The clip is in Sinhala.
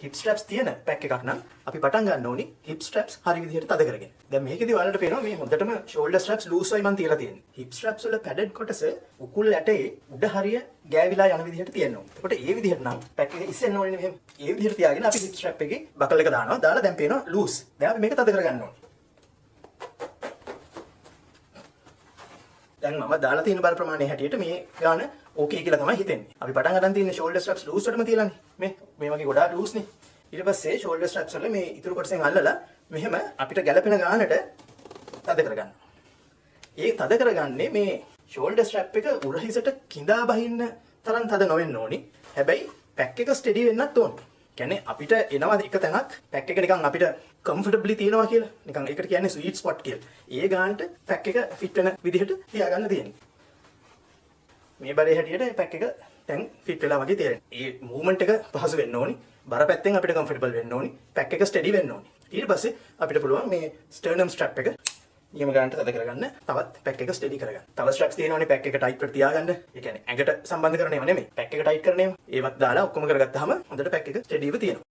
hip straps තියෙන පැක් එකක් නම් අපි පටන් ගන්න ඕනි hip straps හරි විදිහට තද කරගෙන. දැන් මේකෙදි ඔයාලට පේනවා මේ හොඳටම shoulder straps loose වයි මම තියලා තියෙන්නේ. hip straps වල padded කොටස උකුල් ඇටේ උඩ හරිය ගෑවිලා යන විදිහට තියෙනවා. එතකොට ඒ විදිහට නම් පැක් එක ඉස්සෙන්න ඕනේ මෙහෙම. ඒ විදිහට තියාගෙන අපි hip strap එකේ buckle එක දානවා. දාලා දැන් පේනවා loose. දැන් අපි මේක තද කරගන්න ඕනේ. දැන් මම දාලා තියෙන බර ප්‍රමාණය හැටියට මේ ගාන ඕකේ කියලා තමයි හිතෙන්නේ. අපි පටන් ගන්න තියෙන්නේ shoulder straps loose වලම තියලානේ. මේ වගේ ගොඩාක් loose නේ. ඊට පස්සේ shoulder straps වල මේ ඉතුරු කොටසෙන් අල්ලලා මෙහෙම අපිට ගැලපෙන ගානට තද කරගන්න. ඒ තද කරගන්නේ මේ shoulder strap එක උරහිසට කිඳා බහින්න තරම් තද නොවෙන්න ඕනි. හැබැයි පැක් එක steady වෙන්නත් ඕනේ. කියන්නේ අපිට එනවා එක තැනක් පැක් එක නිකන් අපිට comfortably තියෙනවා කියලා. නිකන් ඒකට කියන්නේ sweet spot කියලා. ඒ ගානට පැක් එක fit වෙන විදිහට තියාගන්න තියෙන්නේ. මේ බරේ හැටියට පැක් එක දැන් fit වෙලා වගේ තේරෙනවා. ඒ movement එක පහසු වෙන්න ඕනි. බර පැත්තෙන් අපිට comfortable වෙන්න ඕනි. පැක් එක steady වෙන්න ඕනි. ඊට පස්සේ අපිට පුළුවන් මේ sternum strap එක නියම ගානට තද කරගන්න. තවත් පැක් එක steady කරගන්න. තව straps තියෙනවානේ පැක් එක tight කර තියාගන්න. ඒ කියන්නේ ඇඟට සම්බන්ධ කරන ඒවා නෙමෙයි. පැක් එක tight කරන ඒවා. ඒවත් දාලා ඔක්කොම කරගත්තාම හොඳට පැක් එක steadyව තියෙනවා.